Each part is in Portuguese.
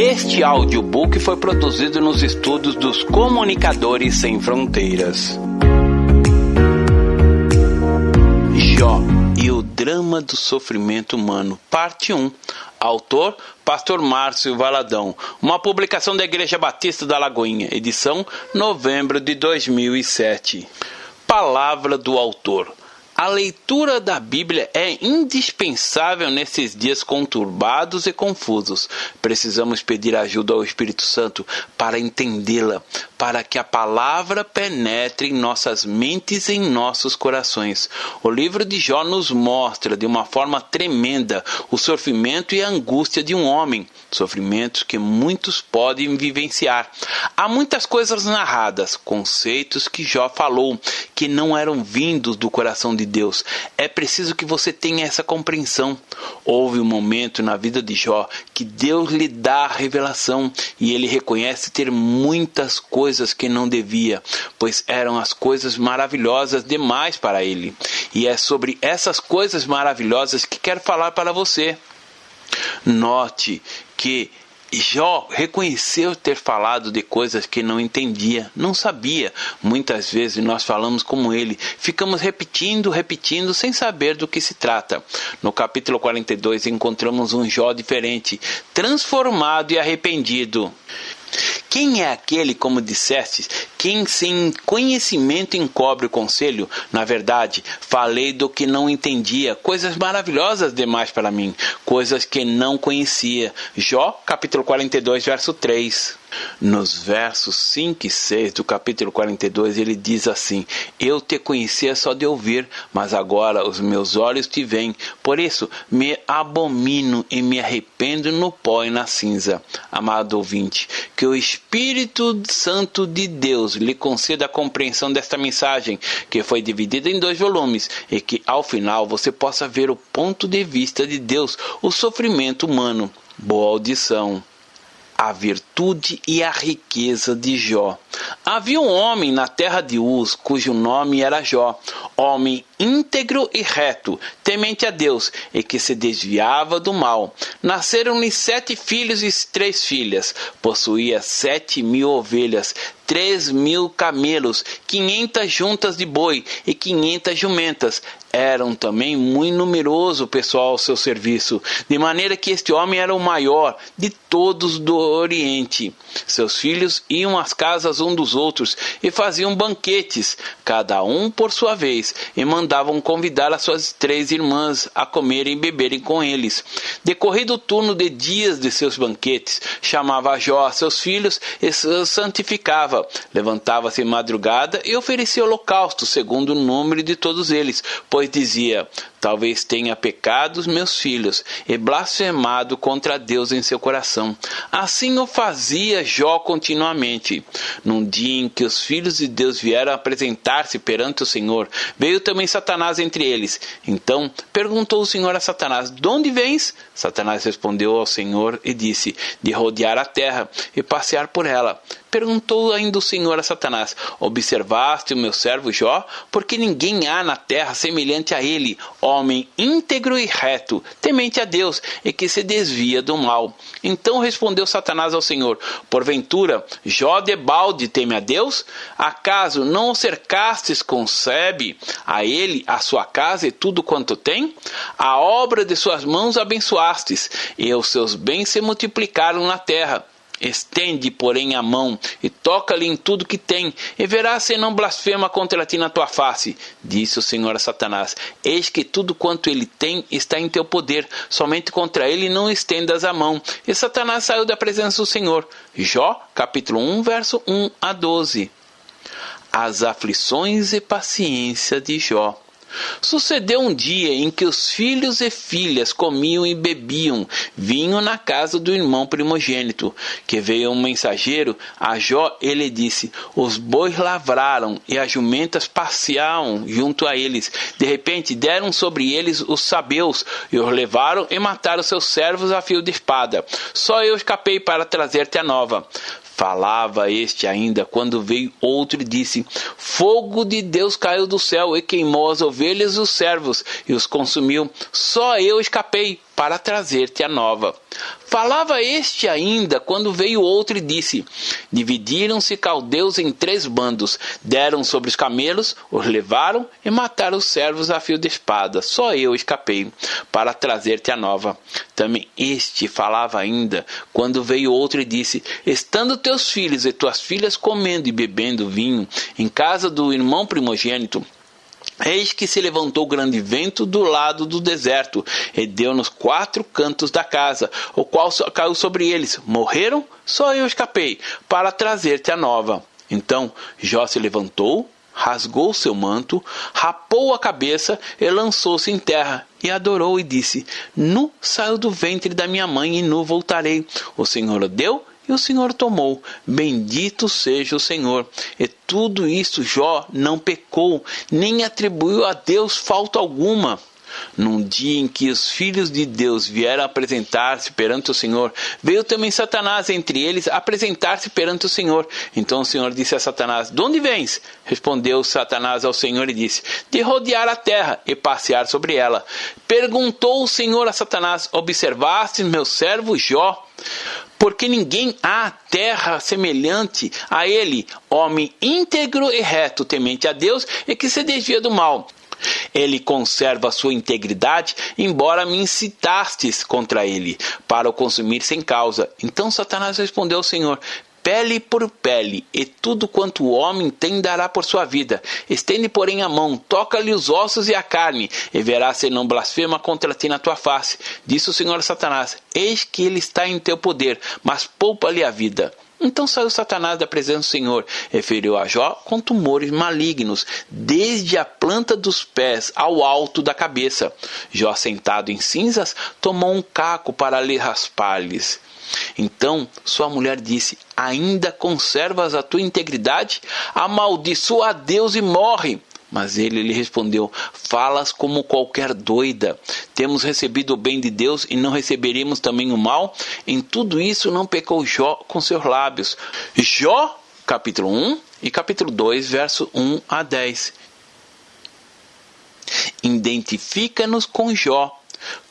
Este audiobook foi produzido nos estúdios dos Comunicadores Sem Fronteiras. Jó e o drama do sofrimento humano, parte 1. Autor, Pastor Márcio Valadão. Uma publicação da Igreja Batista da Lagoinha, edição novembro de 2007. Palavra do autor. A leitura da Bíblia é indispensável nesses dias conturbados e confusos. Precisamos pedir ajuda ao Espírito Santo para entendê-la, para que a palavra penetre em nossas mentes e em nossos corações. O livro de Jó nos mostra de uma forma tremenda o sofrimento e a angústia de um homem, sofrimentos que muitos podem vivenciar. Há muitas coisas narradas, conceitos que Jó falou, que não eram vindos do coração de Deus. É preciso que você tenha essa compreensão. Houve um momento na vida de Jó que Deus lhe dá a revelação e ele reconhece ter muitas coisas que não devia, pois eram as coisas maravilhosas demais para ele. E é sobre essas coisas maravilhosas que quero falar para você. Note que Jó reconheceu ter falado de coisas que não entendia, não sabia. Muitas vezes nós falamos como ele, ficamos repetindo, sem saber do que se trata. No capítulo 42 encontramos um Jó diferente, transformado e arrependido. Quem é aquele, como dissestes, quem sem conhecimento encobre o conselho? Na verdade, falei do que não entendia, coisas maravilhosas demais para mim, coisas que não conhecia. Jó, capítulo 42, verso 3. Nos versos 5 e 6 do capítulo 42, ele diz assim: Eu te conhecia só de ouvir, mas agora os meus olhos te veem. Por isso, me abomino e me arrependo no pó e na cinza. Amado ouvinte, que o Espírito Santo de Deus lhe conceda a compreensão desta mensagem, que foi dividida em 2 volumes, e que ao final você possa ver o ponto de vista de Deus, o sofrimento humano. Boa audição. A virtude e a riqueza de Jó. Havia um homem na terra de Uz, cujo nome era Jó, homem íntegro e reto, temente a Deus, e que se desviava do mal. Nasceram-lhe 7 filhos e 3 filhas, possuía 7.000 ovelhas, 3.000 camelos, 500 juntas de boi e 500 jumentas. Eram também muito numeroso o pessoal ao seu serviço, de maneira que este homem era o maior de todos do Oriente. Seus filhos iam às casas um dos outros e faziam banquetes, cada um por sua vez, e mandavam convidar as suas 3 irmãs a comerem e beberem com eles. Decorrido o turno de dias de seus banquetes, chamava Jó a seus filhos e os santificava. Levantava-se madrugada e oferecia holocausto segundo o número de todos eles, pois dizia: talvez tenha pecado os meus filhos e blasfemado contra Deus em seu coração. Assim o fazia Jó continuamente. Num dia em que os filhos de Deus vieram apresentar-se perante o Senhor, veio também Satanás entre eles. Então perguntou o Senhor a Satanás: de onde vens? Satanás respondeu ao Senhor e disse: de rodear a terra e passear por ela. Perguntou ainda o Senhor a Satanás: observaste o meu servo Jó? Porque ninguém há na terra semelhante a ele, homem íntegro e reto, temente a Deus, e que se desvia do mal. Então respondeu Satanás ao Senhor: porventura, Jó debalde teme a Deus? Acaso não o cercastes com sebe, a ele, a sua casa e tudo quanto tem? A obra de suas mãos abençoastes, e os seus bens se multiplicaram na terra. Estende, porém, a mão e toca-lhe em tudo que tem, e verás se não blasfema contra ti na tua face. Disse o Senhor a Satanás: eis que tudo quanto ele tem está em teu poder, somente contra ele não estendas a mão. E Satanás saiu da presença do Senhor. Jó, capítulo 1, verso 1 a 12. As aflições e paciência de Jó. Sucedeu um dia em que os filhos e filhas comiam e bebiam vinho na casa do irmão primogênito, que veio um mensageiro a Jó e lhe disse: os bois lavraram e as jumentas passeavam junto a eles. De repente deram sobre eles os sabeus e os levaram e mataram seus servos a fio de espada. Só eu escapei para trazer-te a nova. Falava este ainda, quando veio outro e disse: fogo de Deus caiu do céu e queimou as ovelhas e os servos e os consumiu. Só eu escapei para trazer-te a nova. Falava este ainda, quando veio outro e disse: dividiram-se caldeus em 3 bandos, deram sobre os camelos, os levaram e mataram os servos a fio de espada. Só eu escapei, para trazer-te a nova. Também este falava ainda, quando veio outro e disse: estando teus filhos e tuas filhas comendo e bebendo vinho em casa do irmão primogênito, eis que se levantou grande vento do lado do deserto, e deu nos 4 cantos da casa, o qual caiu sobre eles. Morreram, só eu escapei, para trazer-te a nova. Então Jó se levantou, rasgou seu manto, rapou a cabeça e lançou-se em terra, e adorou e disse: nu saio do ventre da minha mãe, e nu voltarei. O Senhor o deu, e o Senhor tomou. Bendito seja o Senhor. E tudo isso Jó não pecou, nem atribuiu a Deus falta alguma. Num dia em que os filhos de Deus vieram apresentar-se perante o Senhor, veio também Satanás entre eles apresentar-se perante o Senhor. Então o Senhor disse a Satanás: de onde vens? Respondeu Satanás ao Senhor e disse: de rodear a terra e passear sobre ela. Perguntou o Senhor a Satanás: observastes meu servo Jó? Porque ninguém há terra semelhante a ele, homem íntegro e reto, temente a Deus e que se desvia do mal. Ele conserva a sua integridade, embora me incitastes contra ele, para o consumir sem causa. Então Satanás respondeu ao Senhor: pele por pele, e tudo quanto o homem tem dará por sua vida. Estende, porém, a mão, toca-lhe os ossos e a carne, e verás se não blasfema contra ti na tua face. Disse o Senhor a Satanás: eis que ele está em teu poder, mas poupa-lhe a vida. Então saiu Satanás da presença do Senhor e feriu a Jó com tumores malignos, desde a planta dos pés ao alto da cabeça. Jó, sentado em cinzas, tomou um caco para lhe raspar-lhes. Então sua mulher disse: ainda conservas a tua integridade? Amaldiçoa a Deus e morre. Mas ele lhe respondeu: falas como qualquer doida. Temos recebido o bem de Deus e não receberíamos também o mal? Em tudo isso não pecou Jó com seus lábios. Jó, capítulo 1 e capítulo 2, verso 1 a 10. Identifica-nos com Jó.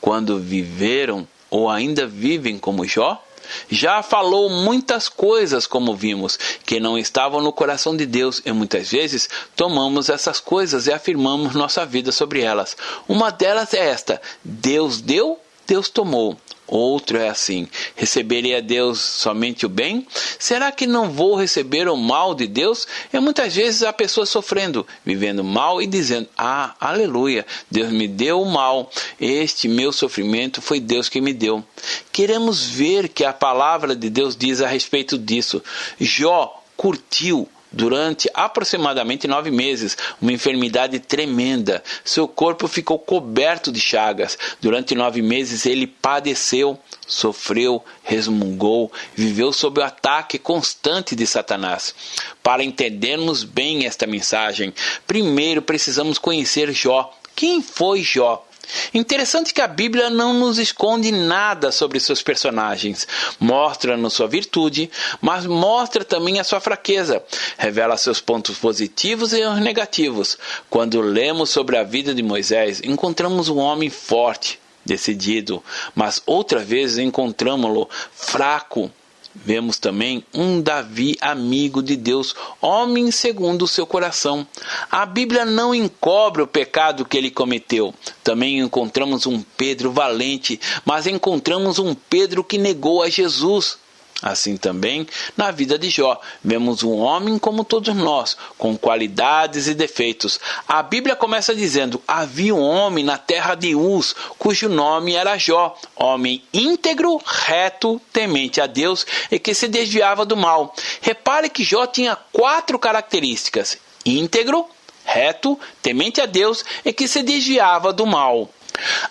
Quando viveram ou ainda vivem como Jó? Já falou muitas coisas, como vimos, que não estavam no coração de Deus, e muitas vezes tomamos essas coisas e afirmamos nossa vida sobre elas. Uma delas é esta: Deus deu, Deus tomou. Outro é assim: receberei a Deus somente o bem? Será que não vou receber o mal de Deus? E muitas vezes a pessoa sofrendo, vivendo mal e dizendo: ah, aleluia, Deus me deu o mal, este meu sofrimento foi Deus que me deu. Queremos ver que a palavra de Deus diz a respeito disso. Jó curtiu durante aproximadamente 9 meses uma enfermidade tremenda. Seu corpo ficou coberto de chagas. Durante 9 meses ele padeceu, sofreu, resmungou, viveu sob o ataque constante de Satanás. Para entendermos bem esta mensagem, primeiro precisamos conhecer Jó. Quem foi Jó? Interessante que a Bíblia não nos esconde nada sobre seus personagens. Mostra-nos sua virtude, mas mostra também a sua fraqueza. Revela seus pontos positivos e os negativos. Quando lemos sobre a vida de Moisés, encontramos um homem forte, decidido, mas outra vez encontramos-lo fraco. Vemos também um Davi amigo de Deus, homem segundo o seu coração. A Bíblia não encobre o pecado que ele cometeu. Também encontramos um Pedro valente, mas encontramos um Pedro que negou a Jesus. Assim também, na vida de Jó, vemos um homem como todos nós, com qualidades e defeitos. A Bíblia começa dizendo: havia um homem na terra de Uz, cujo nome era Jó, homem íntegro, reto, temente a Deus e que se desviava do mal. Repare que Jó tinha 4 características: íntegro, reto, temente a Deus e que se desviava do mal.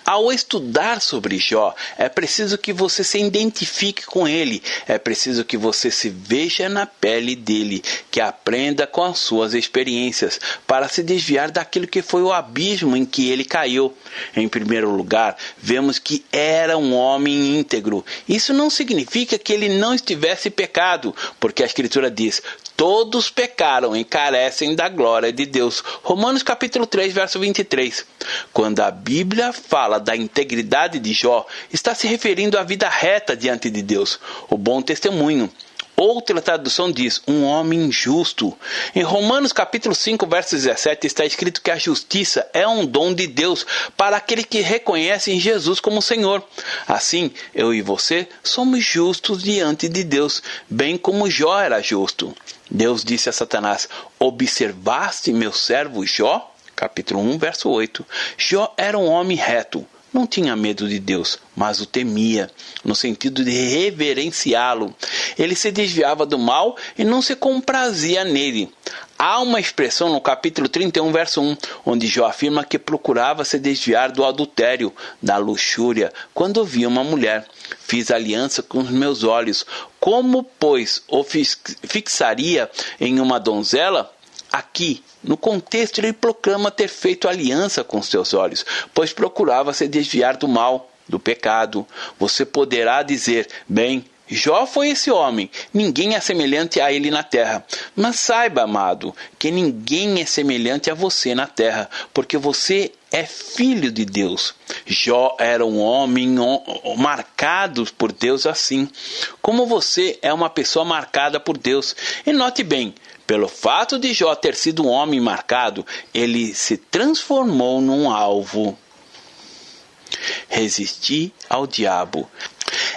Ao estudar sobre Jó, é preciso que você se identifique com ele, é preciso que você se veja na pele dele, que aprenda com as suas experiências, para se desviar daquilo que foi o abismo em que ele caiu. Em primeiro lugar, vemos que era um homem íntegro. Isso não significa que ele não estivesse pecado, porque a Escritura diz: Todos pecaram e carecem da glória de Deus. Romanos capítulo 3, verso 23. Quando a Bíblia fala da integridade de Jó, está se referindo à vida reta diante de Deus, o bom testemunho. Outra tradução diz, um homem justo. Em Romanos capítulo 5, verso 17, está escrito que a justiça é um dom de Deus para aquele que reconhece em Jesus como Senhor. Assim, eu e você somos justos diante de Deus, bem como Jó era justo. Deus disse a Satanás, observaste meu servo Jó? Capítulo 1, verso 8. Jó era um homem reto. Não tinha medo de Deus, mas o temia, no sentido de reverenciá-lo. Ele se desviava do mal e não se comprazia nele. Há uma expressão no capítulo 31, verso 1, onde Jó afirma que procurava se desviar do adultério, da luxúria, quando via uma mulher. Fiz aliança com os meus olhos. Como, pois, o fixaria em uma donzela? Aqui, no contexto, ele proclama ter feito aliança com seus olhos, pois procurava se desviar do mal, do pecado. Você poderá dizer, bem, Jó foi esse homem, ninguém é semelhante a ele na terra. Mas saiba, amado, que ninguém é semelhante a você na terra, porque você é filho de Deus. Jó era um homem marcado por Deus assim, como você é uma pessoa marcada por Deus. E note bem, pelo fato de Jó ter sido um homem marcado, ele se transformou num alvo. Resistir ao diabo.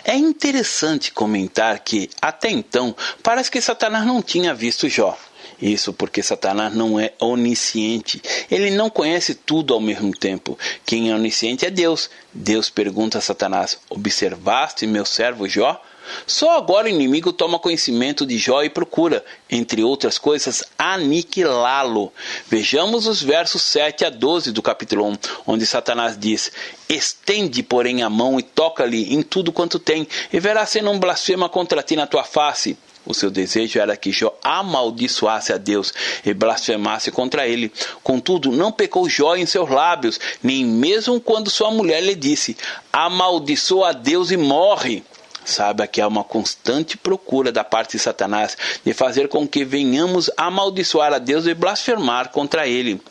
É interessante comentar que, até então, parece que Satanás não tinha visto Jó. Isso porque Satanás não é onisciente. Ele não conhece tudo ao mesmo tempo. Quem é onisciente é Deus. Deus pergunta a Satanás, observaste meu servo Jó? Só agora o inimigo toma conhecimento de Jó e procura, entre outras coisas, aniquilá-lo. Vejamos os versos 7 a 12 do capítulo 1, onde Satanás diz, estende, porém, a mão e toca-lhe em tudo quanto tem, e verás se não blasfema contra ti na tua face. O seu desejo era que Jó amaldiçoasse a Deus e blasfemasse contra ele. Contudo, não pecou Jó em seus lábios, nem mesmo quando sua mulher lhe disse, amaldiçoa a Deus e morre. Saiba que há uma constante procura da parte de Satanás de fazer com que venhamos amaldiçoar a Deus e blasfemar contra ele.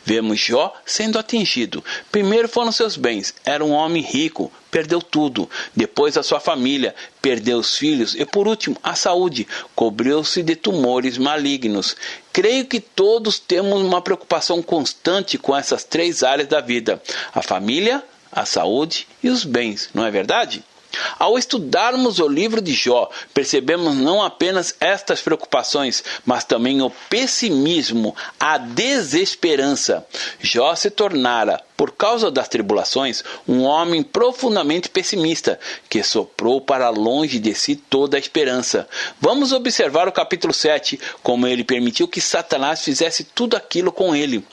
Vemos Jó sendo atingido. Primeiro foram seus bens. Era um homem rico, perdeu tudo. Depois a sua família, perdeu os filhos. E por último, a saúde, cobriu-se de tumores malignos. Creio que todos temos uma preocupação constante com essas três áreas da vida: a família, a saúde e os bens, não é verdade? Ao estudarmos o livro de Jó, percebemos não apenas estas preocupações, mas também o pessimismo, a desesperança. Jó se tornara, por causa das tribulações, um homem profundamente pessimista, que soprou para longe de si toda a esperança. Vamos observar o capítulo 7, como ele permitiu que Satanás fizesse tudo aquilo com ele.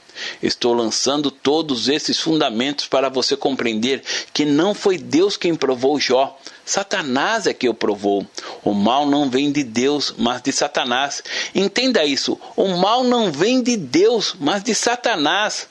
Estou lançando todos esses fundamentos para você compreender que não foi Deus quem provou Jó. Satanás é que o provou. O mal não vem de Deus, mas de Satanás. Entenda isso. O mal não vem de Deus, mas de Satanás.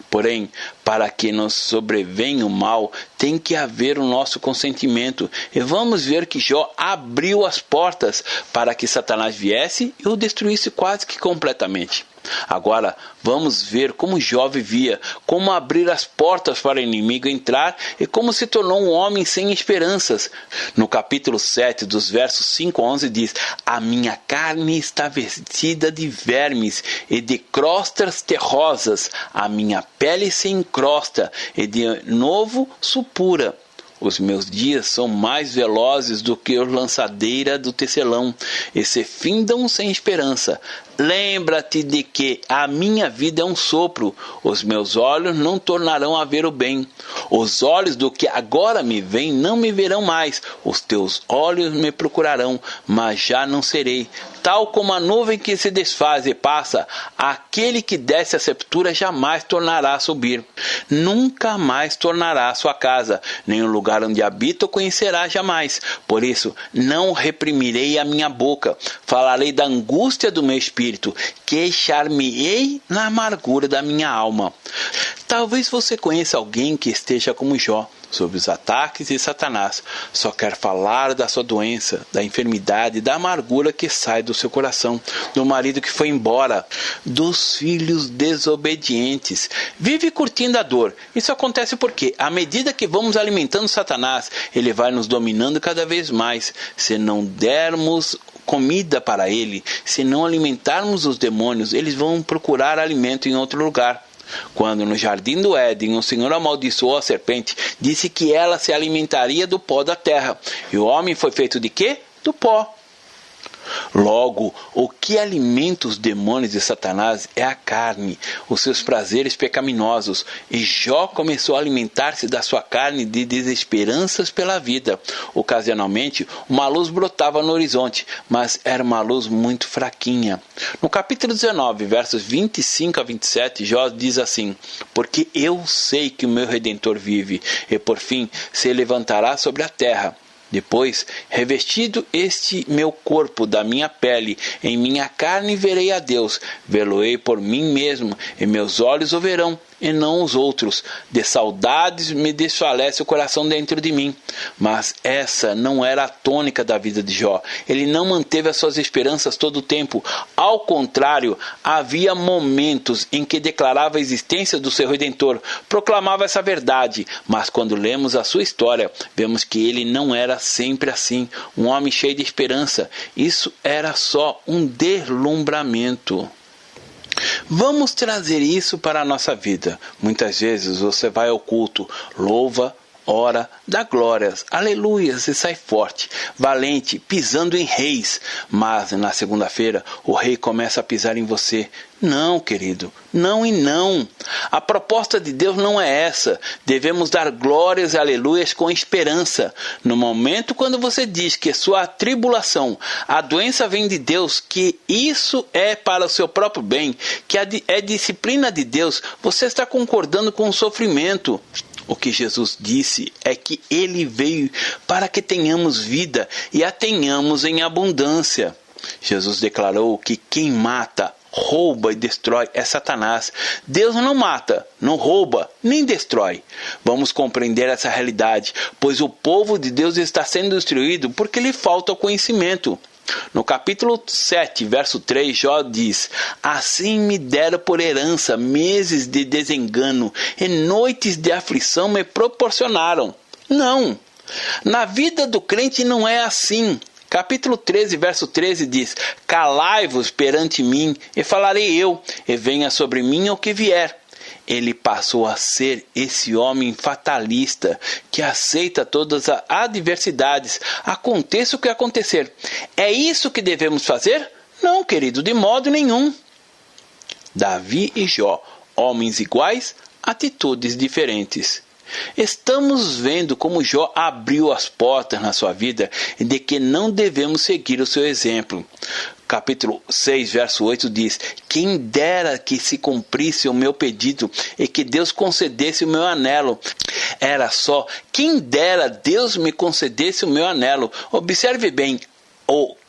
Porém, para que nos sobrevenha o mal, tem que haver o nosso consentimento. E vamos ver que Jó abriu as portas para que Satanás viesse e o destruísse quase que completamente. Agora, vamos ver como Jó vivia, como abrir as portas para o inimigo entrar e como se tornou um homem sem esperanças. No capítulo 7, dos versos 5 a 11, diz: a minha carne está vestida de vermes e de crostas terrosas, a minha pele se encrosta e de novo supura. Os meus dias são mais velozes do que a lançadeira do tecelão, e se findam sem esperança. Lembra-te de que a minha vida é um sopro, os meus olhos não tornarão a ver o bem. Os olhos do que agora me veem não me verão mais, os teus olhos me procurarão, mas já não serei. Tal como a nuvem que se desfaz e passa, aquele que desce a sepultura jamais tornará a subir. Nunca mais tornará a sua casa, nem o lugar onde habita conhecerá jamais. Por isso, não reprimirei a minha boca, falarei da angústia do meu espírito, queixar-me-ei na amargura da minha alma. Talvez você conheça alguém que esteja como Jó, sobre os ataques de Satanás. Só quer falar da sua doença, da enfermidade, da amargura que sai do seu coração, do marido que foi embora, dos filhos desobedientes. Vive curtindo a dor. Isso acontece porque, à medida que vamos alimentando Satanás, ele vai nos dominando cada vez mais. Se não dermos comida para ele, se não alimentarmos os demônios, eles vão procurar alimento em outro lugar. Quando no jardim do Éden o Senhor amaldiçoou a serpente, disse que ela se alimentaria do pó da terra. E o homem foi feito de quê? Do pó. Logo, o que alimenta os demônios de Satanás é a carne, os seus prazeres pecaminosos. E Jó começou a alimentar-se da sua carne de desesperanças pela vida. Ocasionalmente, uma luz brotava no horizonte, mas era uma luz muito fraquinha. No capítulo 19, versos 25 a 27, Jó diz assim: porque eu sei que o meu Redentor vive, e por fim se levantará sobre a terra. Depois, revestido este meu corpo da minha pele, em minha carne verei a Deus, vê-lo-ei por mim mesmo, e meus olhos o verão, e não os outros. De saudades me desfalece o coração dentro de mim. Mas essa não era a tônica da vida de Jó. Ele não manteve as suas esperanças todo o tempo. Ao contrário, havia momentos em que declarava a existência do seu Redentor, proclamava essa verdade. Mas quando lemos a sua história, vemos que ele não era sempre assim, um homem cheio de esperança. Isso era só um deslumbramento. Vamos trazer isso para a nossa vida. Muitas vezes você vai ao culto, louva, ora, dá glórias, aleluias e sai forte, valente, pisando em reis. Mas na segunda-feira o rei começa a pisar em você. Não, querido, não e não. A proposta de Deus não é essa. Devemos dar glórias e aleluias com esperança. No momento quando você diz que sua tribulação, a doença vem de Deus, que isso é para o seu próprio bem, que é disciplina de Deus, você está concordando com o sofrimento. O que Jesus disse é que ele veio para que tenhamos vida e a tenhamos em abundância. Jesus declarou que quem mata, rouba e destrói é Satanás. Deus não mata, não rouba, nem destrói. Vamos compreender essa realidade, pois o povo de Deus está sendo destruído porque lhe falta o conhecimento. No capítulo 7, verso 3, Jó diz: assim me deram por herança meses de desengano, e noites de aflição me proporcionaram. Não, na vida do crente não é assim. Capítulo 13, verso 13 diz: calai-vos perante mim, e falarei eu, e venha sobre mim o que vier. Ele passou a ser esse homem fatalista, que aceita todas as adversidades, aconteça o que acontecer. É isso que devemos fazer? Não, querido, de modo nenhum. Davi e Jó, homens iguais, atitudes diferentes. Estamos vendo como Jó abriu as portas na sua vida e de que não devemos seguir o seu exemplo. Capítulo 6, verso 8 diz: quem dera que se cumprisse o meu pedido e que Deus concedesse o meu anelo. Era só, quem dera Deus me concedesse o meu anelo. Observe bem,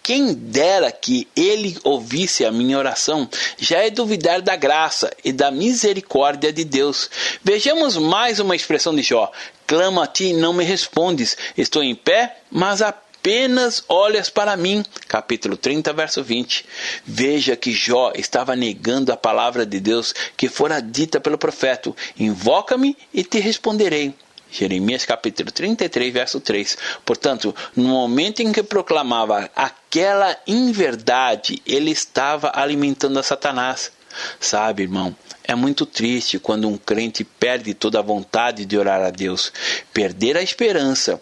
quem dera que ele ouvisse a minha oração, já é duvidar da graça e da misericórdia de Deus. Vejamos mais uma expressão de Jó: clamo a ti e não me respondes, estou em pé, mas apenas olhas para mim. Capítulo 30, verso 20. Veja que Jó estava negando a palavra de Deus que fora dita pelo profeta: invoca-me e te responderei. Jeremias capítulo 33, verso 3. Portanto, no momento em que proclamava aquela inverdade, ele estava alimentando a Satanás. Sabe, irmão, é muito triste quando um crente perde toda a vontade de orar a Deus, perder a esperança.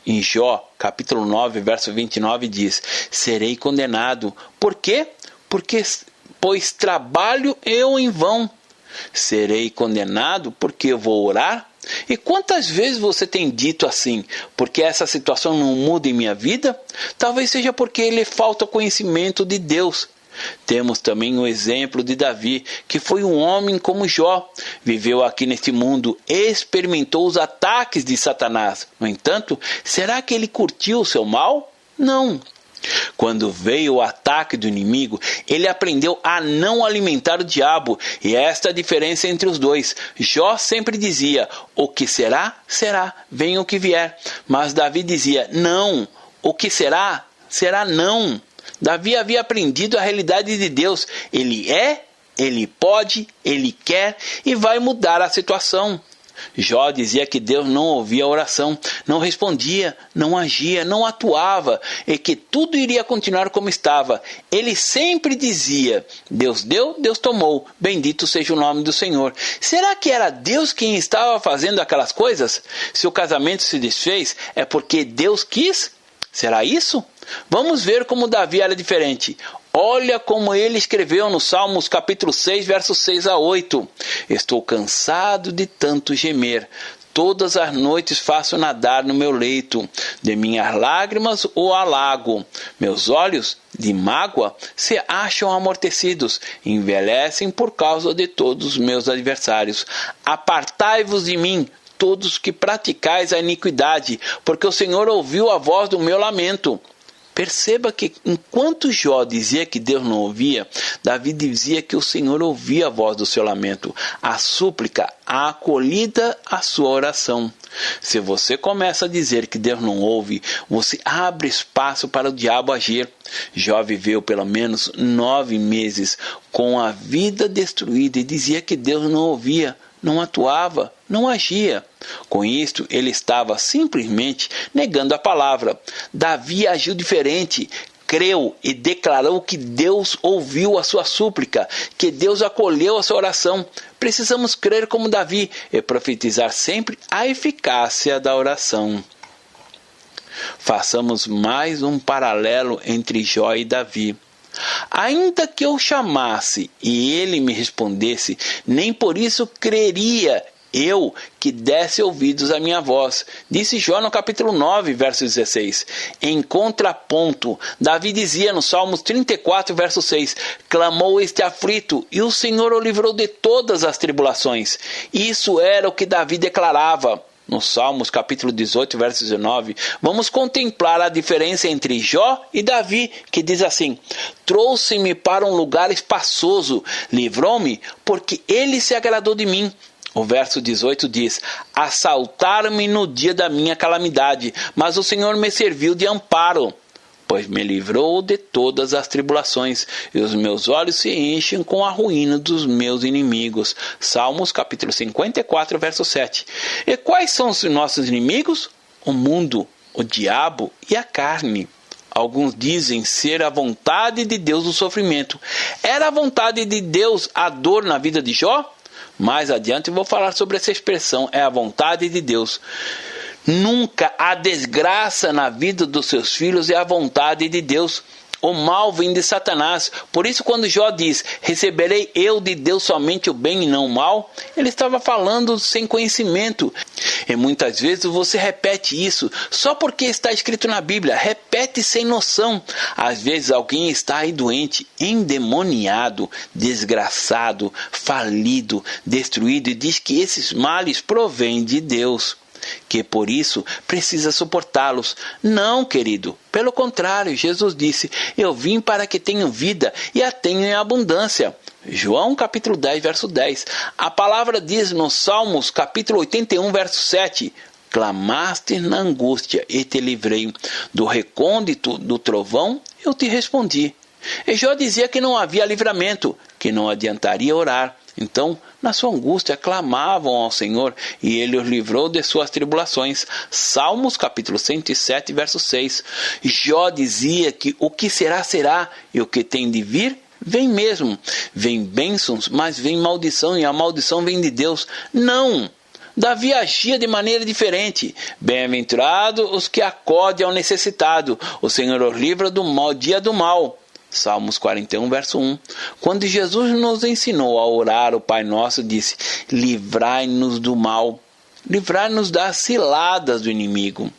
Em Jó, capítulo 9, verso 29 diz: serei condenado. Por quê? Pois trabalho eu em vão. Serei condenado porque eu vou orar? E quantas vezes você tem dito assim: porque essa situação não muda em minha vida? Talvez seja porque lhe falta conhecimento de Deus. Temos também o exemplo de Davi, que foi um homem como Jó. Viveu aqui neste mundo, experimentou os ataques de Satanás. No entanto, será que ele curtiu o seu mal? Não. Quando veio o ataque do inimigo, ele aprendeu a não alimentar o diabo, e esta é a diferença entre os dois. Jó sempre dizia: o que será, será, venha o que vier. Mas Davi dizia: não, o que será, será não. Davi havia aprendido a realidade de Deus. Ele é, ele pode, ele quer e vai mudar a situação. Jó dizia que Deus não ouvia a oração, não respondia, não agia, não atuava e que tudo iria continuar como estava. Ele sempre dizia: Deus deu, Deus tomou, bendito seja o nome do Senhor. Será que era Deus quem estava fazendo aquelas coisas? Se o casamento se desfez, é porque Deus quis? Será isso? Vamos ver como Davi era diferente. Olha como ele escreveu no Salmos capítulo 6, versos 6 a 8. Estou cansado de tanto gemer. Todas as noites faço nadar no meu leito. De minhas lágrimas o alago. Meus olhos, de mágoa, se acham amortecidos. Envelhecem por causa de todos os meus adversários. Apartai-vos de mim, todos que praticais a iniquidade, porque o Senhor ouviu a voz do meu lamento. Perceba que enquanto Jó dizia que Deus não ouvia, Davi dizia que o Senhor ouvia a voz do seu lamento, a súplica, a acolhida à sua oração. Se você começa a dizer que Deus não ouve, você abre espaço para o diabo agir. Jó viveu pelo menos 9 meses com a vida destruída e dizia que Deus não ouvia, não atuava, não agia. Com isto, ele estava simplesmente negando a palavra. Davi agiu diferente, creu e declarou que Deus ouviu a sua súplica, que Deus acolheu a sua oração. Precisamos crer como Davi e profetizar sempre a eficácia da oração. Façamos mais um paralelo entre Jó e Davi. Ainda que eu chamasse e ele me respondesse, nem por isso creria eu que desse ouvidos à minha voz. Disse Jó no capítulo 9, verso 16. Em contraponto, Davi dizia no Salmos 34, verso 6, clamou este aflito, e o Senhor o livrou de todas as tribulações. Isso era o que Davi declarava. No Salmos capítulo 18, verso 19, vamos contemplar a diferença entre Jó e Davi, que diz assim: trouxe-me para um lugar espaçoso, livrou-me, porque ele se agradou de mim. O verso 18 diz: assaltaram-me no dia da minha calamidade, mas o Senhor me serviu de amparo, pois me livrou de todas as tribulações, e os meus olhos se enchem com a ruína dos meus inimigos. Salmos capítulo 54, verso 7. E quais são os nossos inimigos? O mundo, o diabo e a carne. Alguns dizem ser a vontade de Deus o sofrimento. Era a vontade de Deus a dor na vida de Jó? Mais adiante eu vou falar sobre essa expressão, é a vontade de Deus. Nunca a desgraça na vida dos seus filhos é a vontade de Deus. O mal vem de Satanás. Por isso, quando Jó diz, receberei eu de Deus somente o bem e não o mal, ele estava falando sem conhecimento. E muitas vezes você repete isso só porque está escrito na Bíblia. Repete sem noção. Às vezes alguém está aí doente, endemoniado, desgraçado, falido, destruído e diz que esses males provêm de Deus, que por isso precisa suportá-los. Não, querido, pelo contrário, Jesus disse, eu vim para que tenham vida e a tenham em abundância. João capítulo 10, verso 10. A palavra diz no Salmos capítulo 81, verso 7, clamaste na angústia e te livrei, do recôndito do trovão eu te respondi. E Jó dizia que não havia livramento, que não adiantaria orar. Então, na sua angústia, clamavam ao Senhor e Ele os livrou de suas tribulações. Salmos capítulo 107, verso 6. Jó dizia que o que será, será, e o que tem de vir, vem mesmo. Vem bênçãos, mas vem maldição, e a maldição vem de Deus. Não! Davi agia de maneira diferente. Bem-aventurado os que acodem ao necessitado. O Senhor os livra do mal, dia do mal. Salmos 41, verso 1. Quando Jesus nos ensinou a orar, o Pai Nosso disse, livrai-nos do mal, livrai-nos das ciladas do inimigo.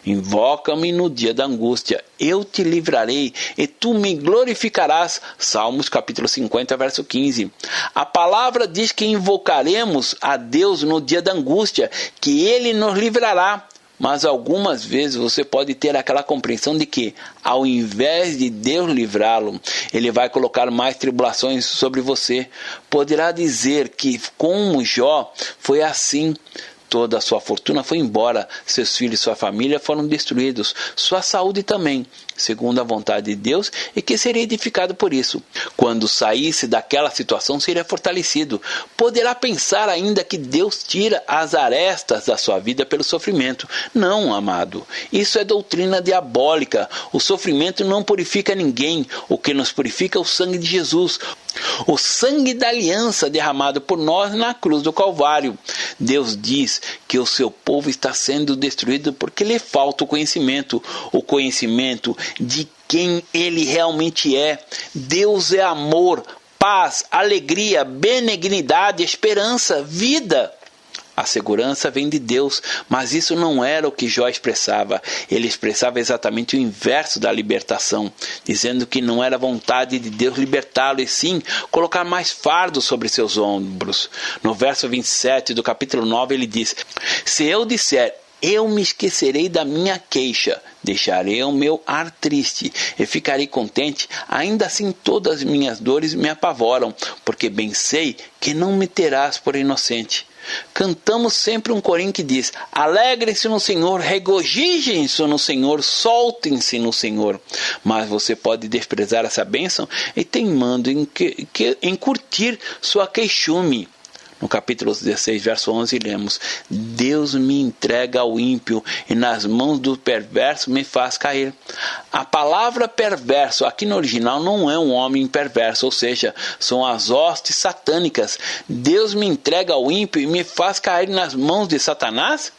Invoca-me no dia da angústia, eu te livrarei e tu me glorificarás. Salmos capítulo 50, verso 15. A palavra diz que invocaremos a Deus no dia da angústia, que Ele nos livrará. Mas algumas vezes você pode ter aquela compreensão de que, ao invés de Deus livrá-lo, Ele vai colocar mais tribulações sobre você. Poderá dizer que, como Jó, foi assim. Toda a sua fortuna foi embora, seus filhos e sua família foram destruídos, sua saúde também, segundo a vontade de Deus, e que seria edificado por isso. Quando saísse daquela situação, seria fortalecido. Poderá pensar ainda que Deus tira as arestas da sua vida pelo sofrimento. Não, amado, isso é doutrina diabólica. O sofrimento não purifica ninguém. O que nos purifica é o sangue de Jesus, o sangue da aliança derramado por nós na cruz do Calvário. Deus diz que o seu povo está sendo destruído porque lhe falta o conhecimento de quem Ele realmente é. Deus é amor, paz, alegria, benignidade, esperança, vida. A segurança vem de Deus, mas isso não era o que Jó expressava. Ele expressava exatamente o inverso da libertação, dizendo que não era vontade de Deus libertá-lo, e sim colocar mais fardo sobre seus ombros. No verso 27 do capítulo 9 ele diz: se eu disser, eu me esquecerei da minha queixa, deixarei o meu ar triste e ficarei contente, ainda assim todas as minhas dores me apavoram, porque bem sei que não me terás por inocente. Cantamos sempre um corinho que diz: alegrem-se no Senhor, regozijem-se no Senhor, soltem-se no Senhor. Mas você pode desprezar essa bênção e teimando em curtir sua queixume. No capítulo 16, verso 11, lemos: Deus me entrega ao ímpio e nas mãos do perverso me faz cair. A palavra perverso aqui no original não é um homem perverso, ou seja, são as hostes satânicas. Deus me entrega ao ímpio e me faz cair nas mãos de Satanás?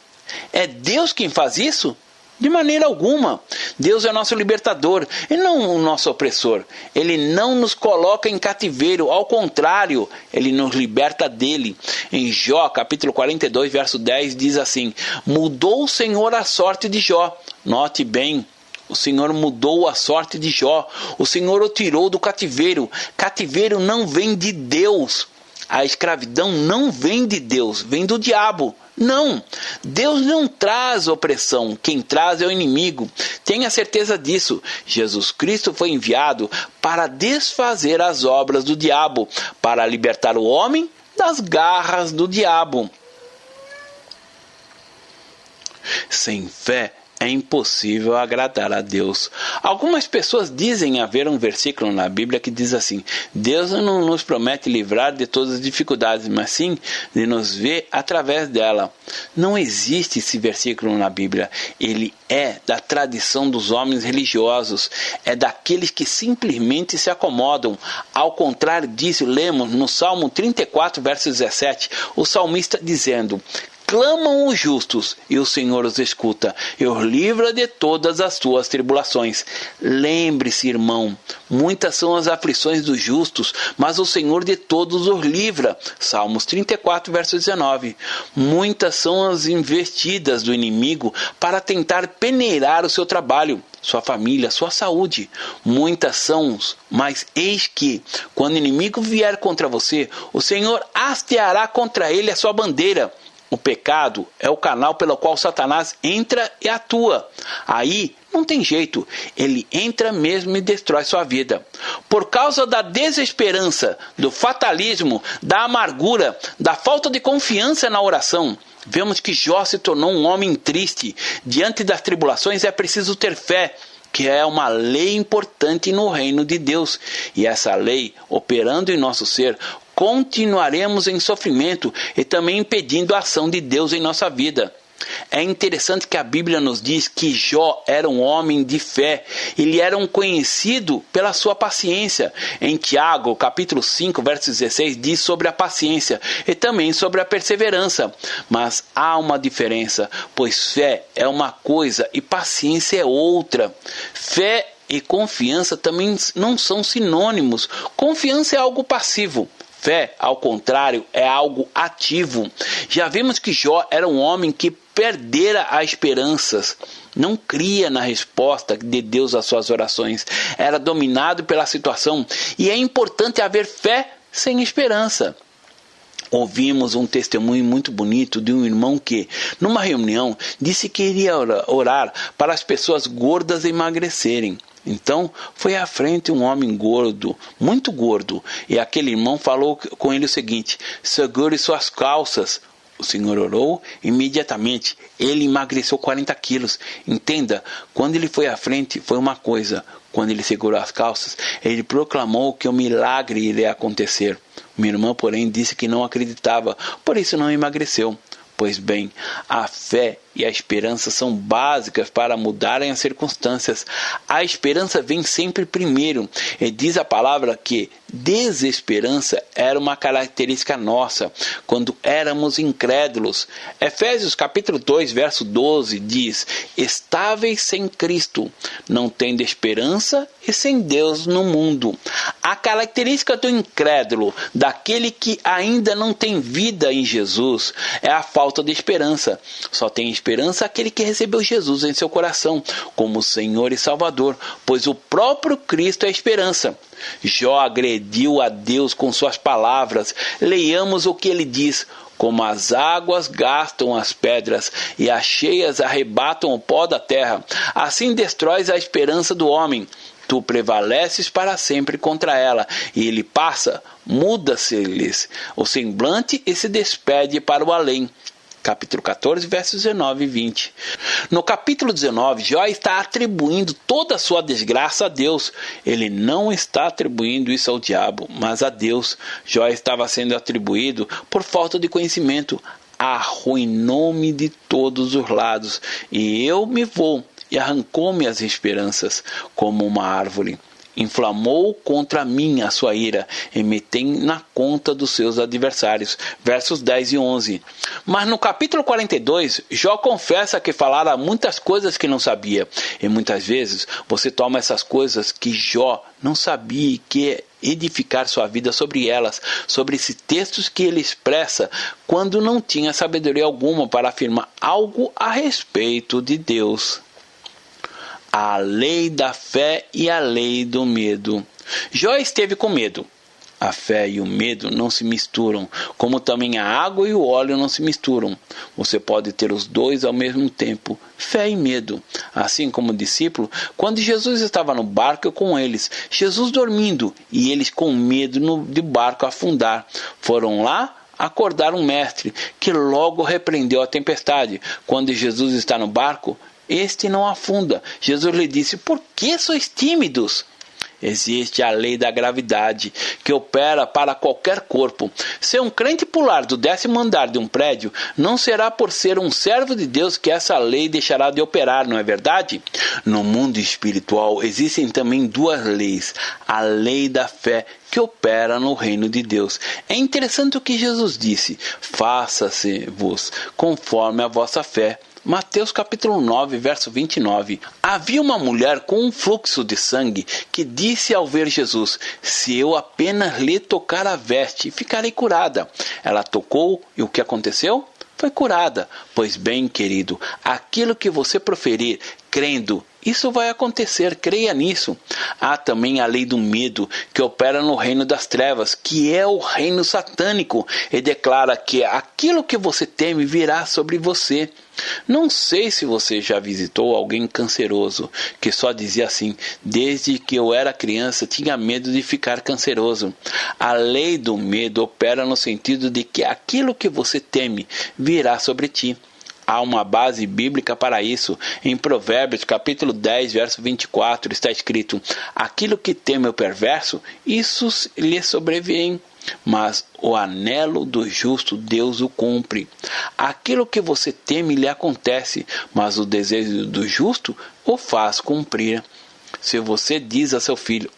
É Deus quem faz isso? De maneira alguma. Deus é nosso libertador e não o nosso opressor. Ele não nos coloca em cativeiro, ao contrário, Ele nos liberta dele. Em Jó, capítulo 42, verso 10, diz assim: mudou o Senhor a sorte de Jó. Note bem, o Senhor mudou a sorte de Jó. O Senhor o tirou do cativeiro. Cativeiro não vem de Deus. A escravidão não vem de Deus, vem do diabo. Não, Deus não traz opressão, quem traz é o inimigo. Tenha certeza disso. Jesus Cristo foi enviado para desfazer as obras do diabo, para libertar o homem das garras do diabo. Sem fé é impossível agradar a Deus. Algumas pessoas dizem haver um versículo na Bíblia que diz assim: Deus não nos promete livrar de todas as dificuldades, mas sim de nos ver através dela. Não existe esse versículo na Bíblia. Ele é da tradição dos homens religiosos. É daqueles que simplesmente se acomodam. Ao contrário disso, lemos no Salmo 34, verso 17, o salmista dizendo: clamam os justos, e o Senhor os escuta, e os livra de todas as suas tribulações. Lembre-se, irmão, muitas são as aflições dos justos, mas o Senhor de todos os livra. Salmos 34, verso 19. Muitas são as investidas do inimigo para tentar peneirar o seu trabalho, sua família, sua saúde. Muitas são, mas eis que, quando o inimigo vier contra você, o Senhor hasteará contra ele a sua bandeira. O pecado é o canal pelo qual Satanás entra e atua. Aí não tem jeito, ele entra mesmo e destrói sua vida. Por causa da desesperança, do fatalismo, da amargura, da falta de confiança na oração, vemos que Jó se tornou um homem triste. Diante das tribulações é preciso ter fé, que é uma lei importante no reino de Deus. E essa lei, operando em nosso ser, continuaremos em sofrimento e também impedindo a ação de Deus em nossa vida. É interessante que a Bíblia nos diz que Jó era um homem de fé. Ele era um conhecido pela sua paciência. Em Tiago, capítulo 5, verso 16, diz sobre a paciência e também sobre a perseverança. Mas há uma diferença, pois fé é uma coisa e paciência é outra. Fé e confiança também não são sinônimos. Confiança é algo passivo. Fé, ao contrário, é algo ativo. Já vimos que Jó era um homem que perdera as esperanças. Não cria na resposta de Deus às suas orações. Era dominado pela situação. E é importante haver fé sem esperança. Ouvimos um testemunho muito bonito de um irmão que, numa reunião, disse que iria orar para as pessoas gordas emagrecerem. Então, foi à frente um homem gordo, muito gordo, e aquele irmão falou com ele o seguinte: segure suas calças. O Senhor orou, imediatamente ele emagreceu 40 quilos. Entenda, quando ele foi à frente, foi uma coisa. Quando ele segurou as calças, ele proclamou que o milagre iria acontecer. Minha irmã, porém, disse que não acreditava, por isso não emagreceu. Pois bem, a fé e a esperança são básicas para mudarem as circunstâncias. A esperança vem sempre primeiro, e diz a palavra que desesperança era uma característica nossa, quando éramos incrédulos. Efésios capítulo 2, verso 12 diz: estáveis sem Cristo, não tendo esperança e sem Deus no mundo. A característica do incrédulo, daquele que ainda não tem vida em Jesus, é a falta de esperança. Só tem esperança aquele que recebeu Jesus em seu coração como Senhor e Salvador, pois o próprio Cristo é a esperança. Jó agrediu a Deus com suas palavras. Leiamos o que ele diz: como as águas gastam as pedras e as cheias arrebatam o pó da terra, assim destróis a esperança do homem. Tu prevaleces para sempre contra ela, e ele passa, muda-se-lhes o semblante e se despede para o além. Capítulo 14, versos 19 e 20. No capítulo 19, Jó está atribuindo toda a sua desgraça a Deus. Ele não está atribuindo isso ao diabo, mas a Deus. Jó estava sendo atribuído por falta de conhecimento. Arruinou-me de todos os lados, e eu me vou, e arrancou-me as esperanças, como uma árvore. Inflamou contra mim a sua ira, e me tem na conta dos seus adversários. Versos 10 e 11. Mas no capítulo 42, Jó confessa que falara muitas coisas que não sabia. E muitas vezes você toma essas coisas que Jó não sabia e quer edificar sua vida sobre elas, sobre esses textos que ele expressa, quando não tinha sabedoria alguma para afirmar algo a respeito de Deus. A lei da fé e a lei do medo. Jó esteve com medo. A fé e o medo não se misturam, como também a água e o óleo não se misturam. Você pode ter os dois ao mesmo tempo, fé e medo. Assim como o discípulo, quando Jesus estava no barco com eles, Jesus dormindo e eles com medo de barco afundar, foram lá acordar um mestre, que logo repreendeu a tempestade. Quando Jesus está no barco, este não afunda. Jesus lhe disse: por que sois tímidos? Existe a lei da gravidade, que opera para qualquer corpo. Se um crente pular do 10º andar de um prédio, não será por ser um servo de Deus que essa lei deixará de operar, não é verdade? No mundo espiritual existem também duas leis. A lei da fé, que opera no reino de Deus. É interessante o que Jesus disse: faça-se-vos conforme a vossa fé. Mateus capítulo 9, verso 29. Havia uma mulher com um fluxo de sangue que disse ao ver Jesus: se eu apenas lhe tocar a veste, ficarei curada. Ela tocou e o que aconteceu? Foi curada. Pois bem, querido, aquilo que você proferir, crendo, isso vai acontecer, creia nisso. Há também a lei do medo, que opera no reino das trevas, que é o reino satânico, e declara que aquilo que você teme virá sobre você. Não sei se você já visitou alguém canceroso, que só dizia assim: desde que eu era criança tinha medo de ficar canceroso. A lei do medo opera no sentido de que aquilo que você teme virá sobre ti. Há uma base bíblica para isso. Em Provérbios capítulo 10, verso 24, está escrito: aquilo que teme o perverso, isso lhe sobrevém, mas o anelo do justo Deus o cumpre. Aquilo que você teme lhe acontece, mas o desejo do justo o faz cumprir. Se você diz a seu filho: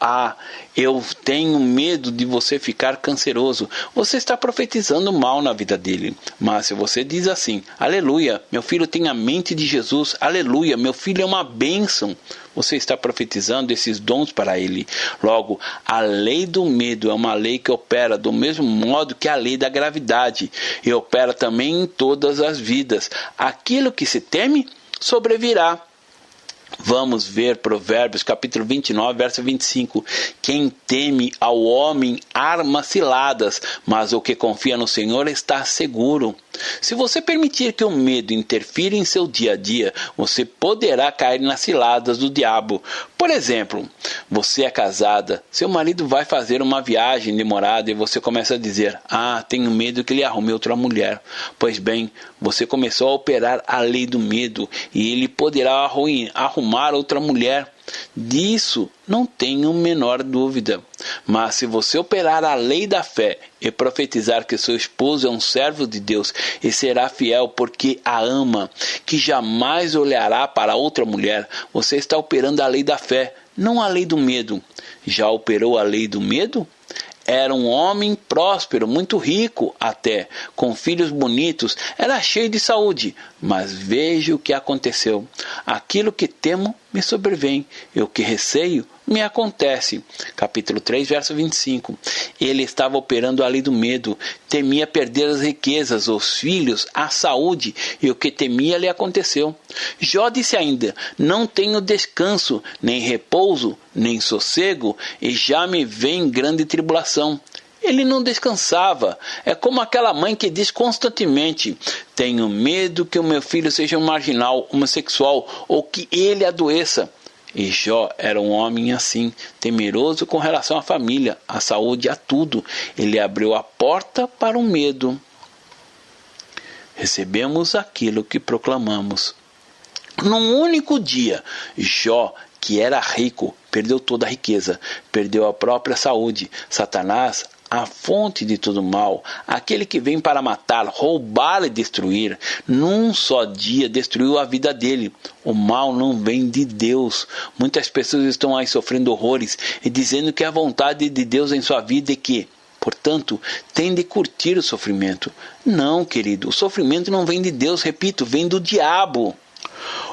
eu tenho medo de você ficar canceroso, você está profetizando mal na vida dele. Mas se você diz assim: aleluia, meu filho tem a mente de Jesus, aleluia, meu filho é uma bênção, você está profetizando esses dons para ele. Logo, a lei do medo é uma lei que opera do mesmo modo que a lei da gravidade, e opera também em todas as vidas. Aquilo que se teme sobrevirá. Vamos ver Provérbios capítulo 29, verso 25. Quem teme ao homem arma ciladas, mas o que confia no Senhor está seguro. Se você permitir que o medo interfira em seu dia a dia, você poderá cair nas ciladas do diabo. Por exemplo, você é casada, seu marido vai fazer uma viagem demorada e você começa a dizer: tenho medo que ele arrume outra mulher. Pois bem, você começou a operar a lei do medo e ele poderá arrumar outra mulher. Disso não tenho a menor dúvida. Mas se você operar a lei da fé e profetizar que seu esposo é um servo de Deus e será fiel porque a ama, que jamais olhará para outra mulher, você está operando a lei da fé, não a lei do medo. Já operou a lei do medo? Era um homem próspero, muito rico até, com filhos bonitos, era cheio de saúde. Mas veja o que aconteceu. Aquilo que temo me sobrevém, e o que receio me acontece. Capítulo 3, verso 25. Ele estava operando a lei do medo, temia perder as riquezas, os filhos, a saúde, e o que temia lhe aconteceu. Jó disse ainda: não tenho descanso, nem repouso, nem sossego, e já me vem grande tribulação. Ele não descansava. É como aquela mãe que diz constantemente: tenho medo que o meu filho seja um marginal, homossexual, ou que ele adoeça. E Jó era um homem assim, temeroso com relação à família, à saúde, a tudo. Ele abriu a porta para o medo. Recebemos aquilo que proclamamos. Num único dia, Jó, que era rico, perdeu toda a riqueza, perdeu a própria saúde. Satanás, a fonte de todo mal, aquele que vem para matar, roubar e destruir, num só dia destruiu a vida dele. O mal não vem de Deus. Muitas pessoas estão aí sofrendo horrores e dizendo que a vontade de Deus em sua vida é que, portanto, tem de curtir o sofrimento. Não, querido, o sofrimento não vem de Deus, repito, vem do diabo.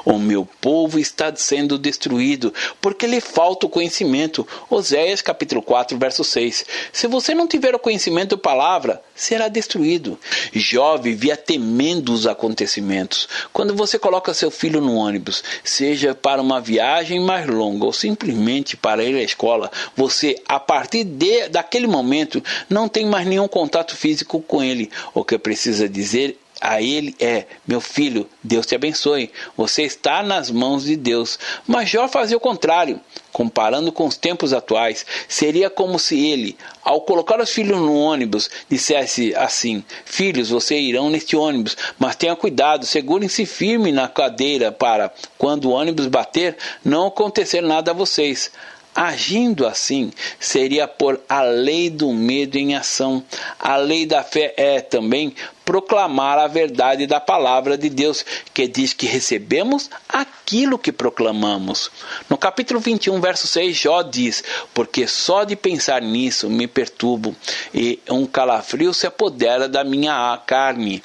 O meu povo está sendo destruído, porque lhe falta o conhecimento. Oséias capítulo 4, verso 6. Se você não tiver o conhecimento da palavra, será destruído. Jó vivia temendo os acontecimentos. Quando você coloca seu filho no ônibus, seja para uma viagem mais longa ou simplesmente para ir à escola, você, a partir daquele momento, não tem mais nenhum contato físico com ele. O que precisa dizer a ele é: meu filho, Deus te abençoe, você está nas mãos de Deus. Mas Jó fazia o contrário. Comparando com os tempos atuais, seria como se ele, ao colocar os filhos no ônibus, dissesse assim: filhos, vocês irão neste ônibus, mas tenha cuidado, segurem-se firme na cadeira para, quando o ônibus bater, não acontecer nada a vocês. Agindo assim, seria pôr a lei do medo em ação. A lei da fé é também proclamar a verdade da palavra de Deus, que diz que recebemos aquilo que proclamamos. No capítulo 21, verso 6, Jó diz: porque só de pensar nisso me perturbo, e um calafrio se apodera da minha carne.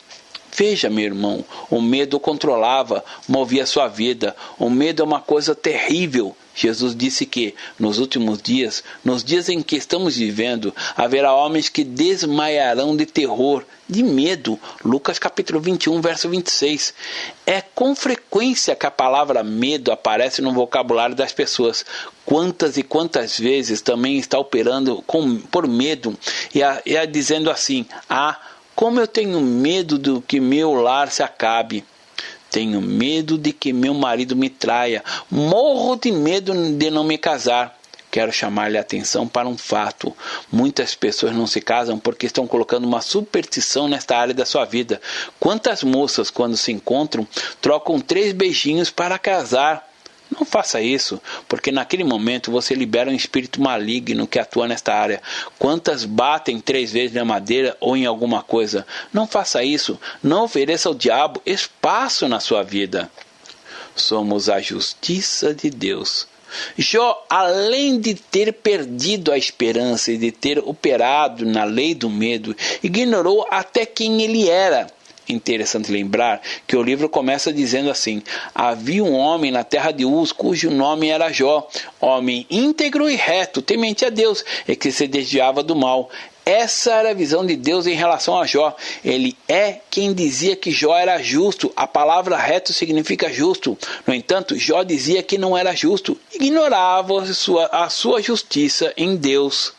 Veja, meu irmão, o medo controlava, movia sua vida. O medo é uma coisa terrível. Jesus disse que, nos últimos dias, nos dias em que estamos vivendo, haverá homens que desmaiarão de terror, de medo. Lucas capítulo 21, verso 26. É com frequência que a palavra medo aparece no vocabulário das pessoas. Quantas e quantas vezes também está operando por medo e dizendo assim: como eu tenho medo de que meu lar se acabe. Tenho medo de que meu marido me traia. Morro de medo de não me casar. Quero chamar-lhe a atenção para um fato. Muitas pessoas não se casam porque estão colocando uma superstição nesta área da sua vida. Quantas moças, quando se encontram, trocam 3 beijinhos para casar? Não faça isso, porque naquele momento você libera um espírito maligno que atua nesta área. Quantas batem 3 vezes na madeira ou em alguma coisa? Não faça isso. Não ofereça ao diabo espaço na sua vida. Somos a justiça de Deus. Jó, além de ter perdido a esperança e de ter operado na lei do medo, ignorou até quem ele era. Interessante lembrar que o livro começa dizendo assim: havia um homem na terra de Uz, cujo nome era Jó, homem íntegro e reto, temente a Deus, e que se desviava do mal. Essa era a visão de Deus em relação a Jó. Ele é quem dizia que Jó era justo. A palavra reto significa justo. No entanto, Jó dizia que não era justo. Ignorava a sua justiça em Deus.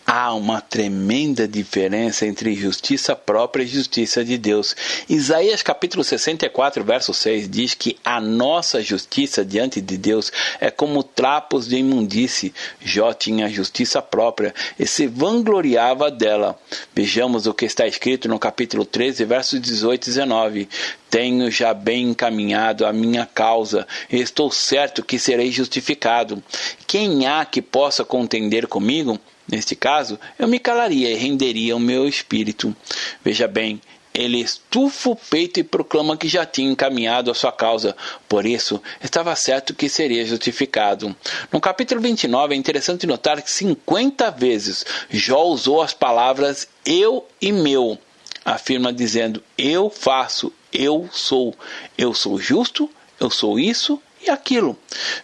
Há uma tremenda diferença entre justiça própria e justiça de Deus. Isaías capítulo 64, verso 6 diz que a nossa justiça diante de Deus é como trapos de imundície. Jó tinha justiça própria e se vangloriava dela. Vejamos o que está escrito no capítulo 13, versos 18 e 19. Tenho já bem encaminhado a minha causa e estou certo que serei justificado. Quem há que possa contender comigo? Neste caso, eu me calaria e renderia o meu espírito. Veja bem, ele estufa o peito e proclama que já tinha encaminhado a sua causa. Por isso, estava certo que seria justificado. No capítulo 29, é interessante notar que 50 vezes Jó usou as palavras eu e meu. Afirma dizendo, eu faço, eu sou justo, eu sou isso e aquilo.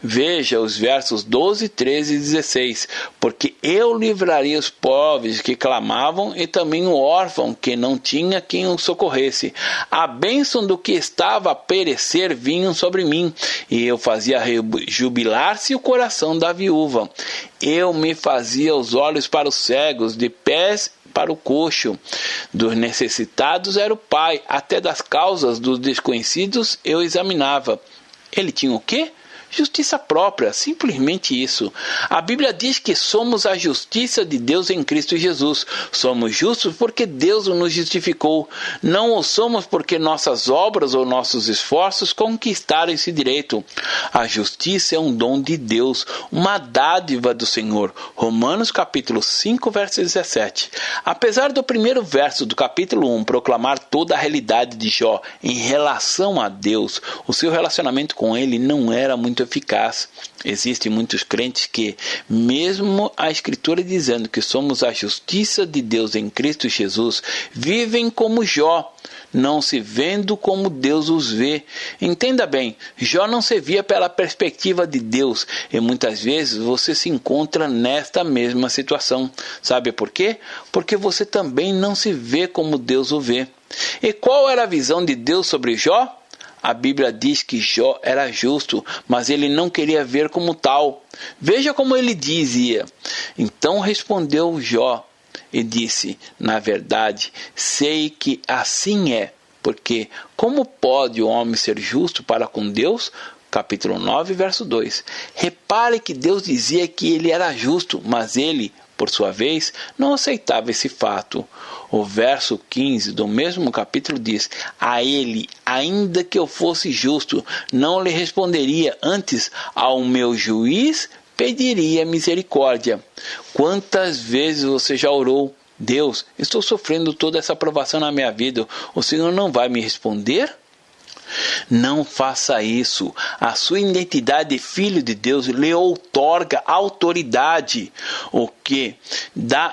Veja os versos 12, 13 e 16. Porque eu livraria os pobres que clamavam e também o órfão que não tinha quem o socorresse. A bênção do que estava a perecer vinha sobre mim, e eu fazia jubilar-se o coração da viúva. Eu me fazia os olhos para os cegos, de pés para o coxo. Dos necessitados era o pai, até das causas dos desconhecidos eu examinava. Ele tinha o quê? Justiça própria, simplesmente isso. A Bíblia diz que somos a justiça de Deus em Cristo Jesus. Somos justos porque Deus nos justificou. Não o somos porque nossas obras ou nossos esforços conquistaram esse direito. A justiça é um dom de Deus, uma dádiva do Senhor. Romanos capítulo 5, verso 17. Apesar do primeiro verso do capítulo 1 proclamar toda a realidade de Jó em relação a Deus, o seu relacionamento com ele não era muito eficaz. Existem muitos crentes que, mesmo a Escritura dizendo que somos a justiça de Deus em Cristo Jesus, vivem como Jó, não se vendo como Deus os vê. Entenda bem, Jó não se via pela perspectiva de Deus, e muitas vezes você se encontra nesta mesma situação. Sabe por quê? Porque você também não se vê como Deus o vê. E qual era a visão de Deus sobre Jó? A Bíblia diz que Jó era justo, mas ele não queria ver como tal. Veja como ele dizia. Então respondeu Jó e disse, na verdade, sei que assim é, porque como pode o homem ser justo para com Deus? Capítulo 9, verso 2. Repare que Deus dizia que ele era justo, mas ele, por sua vez, não aceitava esse fato. O verso 15 do mesmo capítulo diz, a ele, ainda que eu fosse justo, não lhe responderia, antes ao meu juiz pediria misericórdia. Quantas vezes você já orou, Deus, estou sofrendo toda essa provação na minha vida, o Senhor não vai me responder? Não faça isso. A sua identidade de filho de Deus lhe outorga autoridade. O que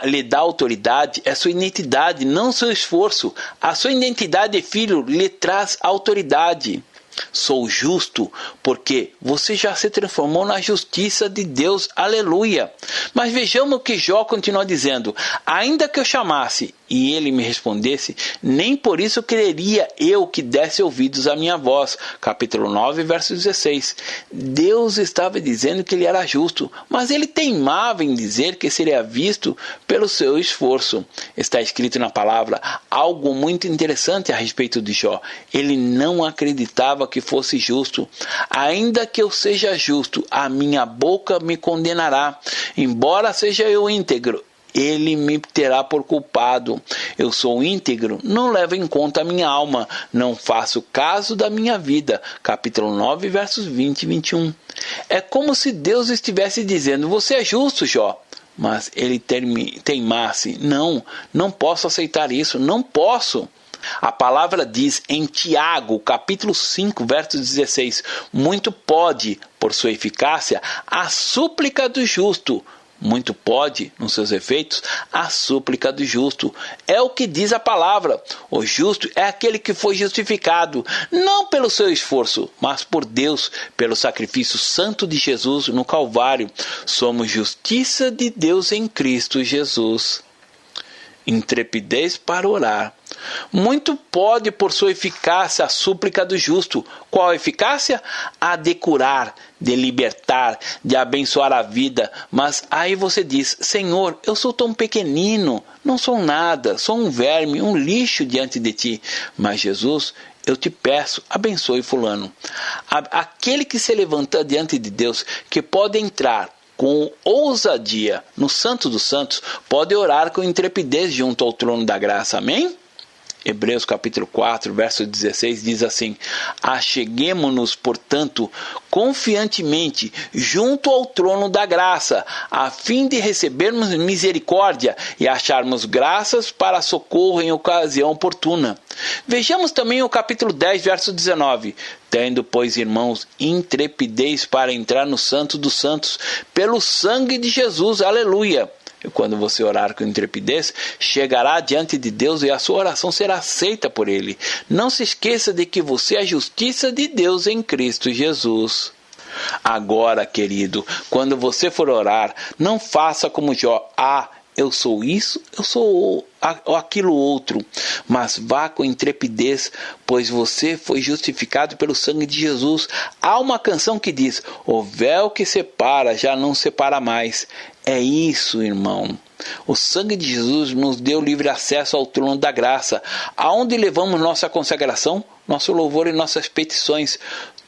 lhe dá autoridade é sua identidade, não seu esforço. A sua identidade de filho lhe traz autoridade. Sou justo porque você já se transformou na justiça de Deus. Aleluia. Mas vejamos o que Jó continua dizendo. Ainda que eu chamasse e ele me respondesse, nem por isso quereria eu que desse ouvidos à minha voz. Capítulo 9, verso 16. Deus estava dizendo que ele era justo, mas ele teimava em dizer que seria visto pelo seu esforço. Está escrito na palavra algo muito interessante a respeito de Jó. Ele não acreditava que fosse justo. Ainda que eu seja justo, a minha boca me condenará. Embora seja eu íntegro, ele me terá por culpado. Eu sou íntegro, não levo em conta a minha alma, não faço caso da minha vida. Capítulo 9, versos 20 e 21. É como se Deus estivesse dizendo, você é justo, Jó. Mas ele teimasse, não posso aceitar isso, não posso. A palavra diz em Tiago, capítulo 5, verso 16, muito pode, por sua eficácia, a súplica do justo Muito pode, nos seus efeitos, a súplica do justo. É o que diz a palavra. O justo é aquele que foi justificado, não pelo seu esforço, mas por Deus, pelo sacrifício santo de Jesus no Calvário. Somos justiça de Deus em Cristo Jesus. Intrepidez para orar. Muito pode por sua eficácia a súplica do justo. Qual a eficácia? A de curar, de libertar, de abençoar a vida. Mas aí você diz: Senhor, eu sou tão pequenino, não sou nada, sou um verme, um lixo diante de ti. Mas Jesus, eu te peço, abençoe fulano. Aquele que se levanta diante de Deus, que pode entrar com ousadia no Santo dos Santos, pode orar com intrepidez junto ao trono da graça. Amém? Hebreus capítulo 4, verso 16 diz assim: Acheguemo-nos, portanto, confiantemente junto ao trono da graça, a fim de recebermos misericórdia e acharmos graças para socorro em ocasião oportuna. Vejamos também o capítulo 10, verso 19. Tendo, pois, irmãos, intrepidez para entrar no Santo dos Santos, pelo sangue de Jesus. Aleluia! E quando você orar com intrepidez, chegará diante de Deus e a sua oração será aceita por Ele. Não se esqueça de que você é a justiça de Deus em Cristo Jesus. Agora, querido, quando você for orar, não faça como Jó: eu sou isso, eu sou aquilo outro. Mas vá com intrepidez, pois você foi justificado pelo sangue de Jesus. Há uma canção que diz: o véu que separa já não separa mais. É isso, irmão. O sangue de Jesus nos deu livre acesso ao trono da graça, aonde levamos nossa consagração, nosso louvor e nossas petições.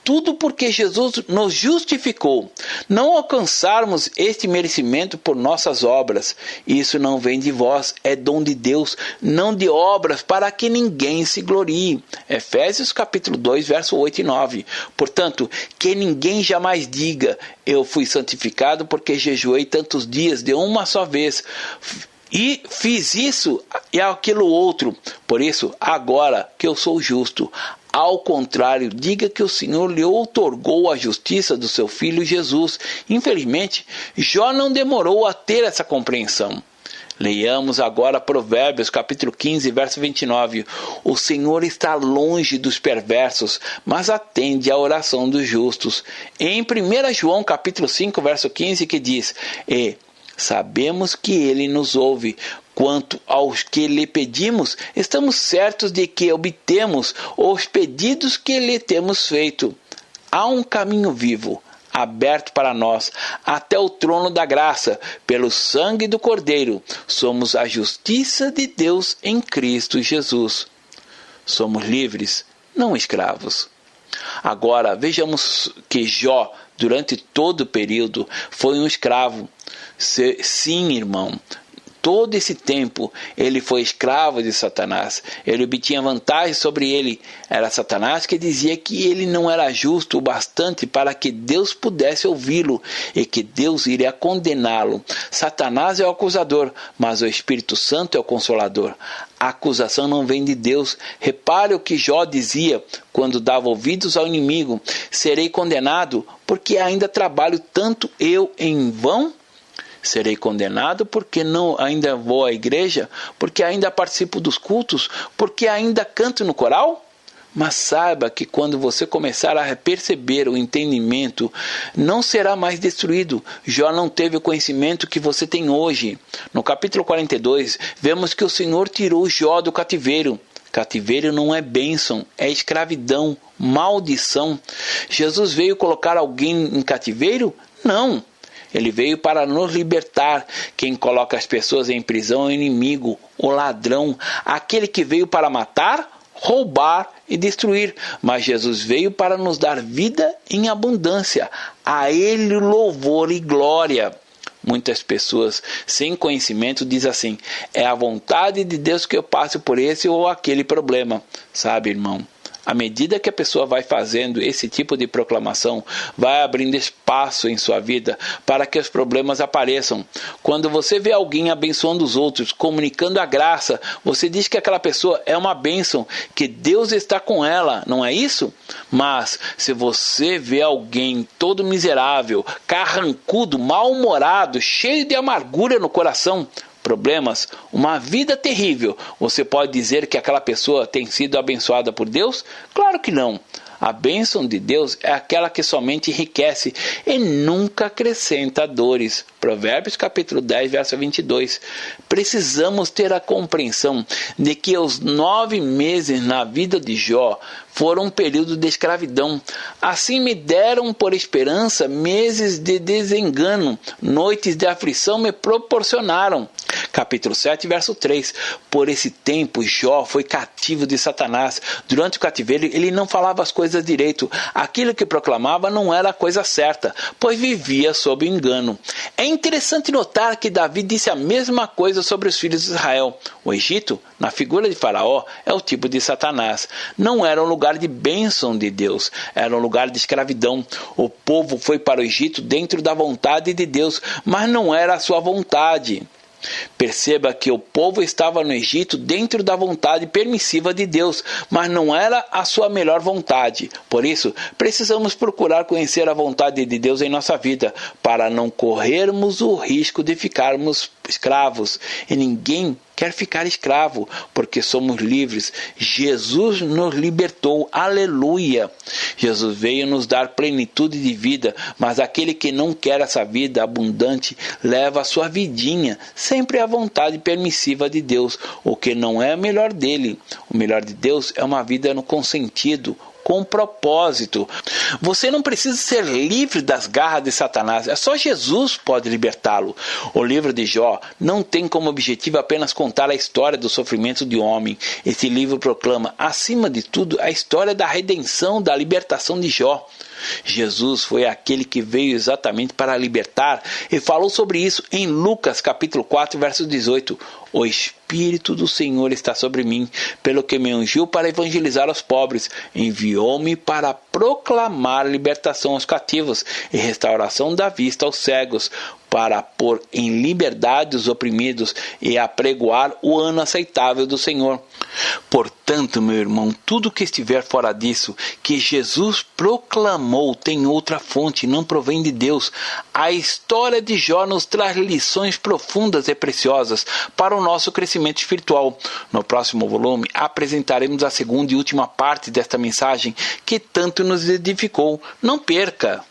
Tudo porque Jesus nos justificou. Não alcançarmos este merecimento por nossas obras. Isso não vem de vós, é dom de Deus, não de obras, para que ninguém se glorie. Efésios capítulo 2, verso 8 e 9. Portanto, que ninguém jamais diga: eu fui santificado porque jejuei tantos dias de uma só vez, e fiz isso e aquilo outro, por isso agora que eu sou justo. Ao contrário, diga que o Senhor lhe outorgou a justiça do seu Filho Jesus. Infelizmente, Jó não demorou a ter essa compreensão. Leiamos agora Provérbios, capítulo 15, verso 29. O Senhor está longe dos perversos, mas atende à oração dos justos. Em 1 João, capítulo 5, verso 15, que diz: sabemos que Ele nos ouve. Quanto aos que lhe pedimos, estamos certos de que obtemos os pedidos que lhe temos feito. Há um caminho vivo, aberto para nós, até o trono da graça, pelo sangue do Cordeiro. Somos a justiça de Deus em Cristo Jesus. Somos livres, não escravos. Agora, vejamos que Jó, durante todo o período, foi um escravo. Sim, irmão. Todo esse tempo ele foi escravo de Satanás. Ele obtinha vantagem sobre ele. Era Satanás que dizia que ele não era justo o bastante para que Deus pudesse ouvi-lo e que Deus iria condená-lo. Satanás é o acusador, mas o Espírito Santo é o consolador. A acusação não vem de Deus. Repare o que Jó dizia quando dava ouvidos ao inimigo: serei condenado porque ainda trabalho tanto eu em vão? Serei condenado porque ainda vou à igreja, porque ainda participo dos cultos, porque ainda canto no coral? Mas saiba que quando você começar a perceber o entendimento, não será mais destruído. Jó não teve o conhecimento que você tem hoje. No capítulo 42, vemos que o Senhor tirou Jó do cativeiro. Cativeiro não é bênção, é escravidão, maldição. Jesus veio colocar alguém em cativeiro? Não. Ele veio para nos libertar. Quem coloca as pessoas em prisão é o inimigo, o ladrão, aquele que veio para matar, roubar e destruir. Mas Jesus veio para nos dar vida em abundância. A Ele louvor e glória. Muitas pessoas sem conhecimento dizem assim: é a vontade de Deus que eu passe por esse ou aquele problema. Sabe, irmão? À medida que a pessoa vai fazendo esse tipo de proclamação, vai abrindo espaço em sua vida para que os problemas apareçam. Quando você vê alguém abençoando os outros, comunicando a graça, você diz que aquela pessoa é uma bênção, que Deus está com ela, não é isso? Mas se você vê alguém todo miserável, carrancudo, mal-humorado, cheio de amargura no coração, problemas, uma vida terrível, você pode dizer que aquela pessoa tem sido abençoada por Deus? Claro que não. A bênção de Deus é aquela que somente enriquece e nunca acrescenta dores. Provérbios capítulo 10, verso 22. Precisamos ter a compreensão de que os 9 meses na vida de Jó foram um período de escravidão. Assim me deram por esperança meses de desengano, noites de aflição me proporcionaram. Capítulo 7, verso 3. Por esse tempo, Jó foi cativo de Satanás. Durante o cativeiro, ele não falava as coisas direito. Aquilo que proclamava não era a coisa certa, pois vivia sob engano. É interessante notar que Davi disse a mesma coisa sobre os filhos de Israel. O Egito, na figura de Faraó, é o tipo de Satanás. Não era um lugar de bênção de Deus, era um lugar de escravidão. O povo foi para o Egito dentro da vontade de Deus, mas não era a sua vontade. Perceba que o povo estava no Egito dentro da vontade permissiva de Deus, mas não era a sua melhor vontade. Por isso, precisamos procurar conhecer a vontade de Deus em nossa vida, para não corrermos o risco de ficarmos escravos. E ninguém quer ficar escravo, porque somos livres. Jesus nos libertou. Aleluia! Jesus veio nos dar plenitude de vida, mas aquele que não quer essa vida abundante leva a sua vidinha, sempre à vontade permissiva de Deus, o que não é o melhor dele. O melhor de Deus é uma vida com sentido, com propósito. Você não precisa ser livre das garras de Satanás, é só Jesus pode libertá-lo. O livro de Jó não tem como objetivo apenas contar a história do sofrimento de um homem. Esse livro proclama, acima de tudo, a história da redenção, da libertação de Jó. Jesus foi aquele que veio exatamente para libertar e falou sobre isso em Lucas capítulo 4, verso 18. O Espírito do Senhor está sobre mim, pelo que me ungiu para evangelizar os pobres, enviou-me para proclamar libertação aos cativos e restauração da vista aos cegos, para pôr em liberdade os oprimidos e apregoar o ano aceitável do Senhor. Portanto, meu irmão, tudo que estiver fora disso, que Jesus proclamou, tem outra fonte, não provém de Deus. A história de Jó nos traz lições profundas e preciosas para o nosso crescimento espiritual. No próximo volume, apresentaremos a segunda e última parte desta mensagem que tanto nos edificou. Não perca!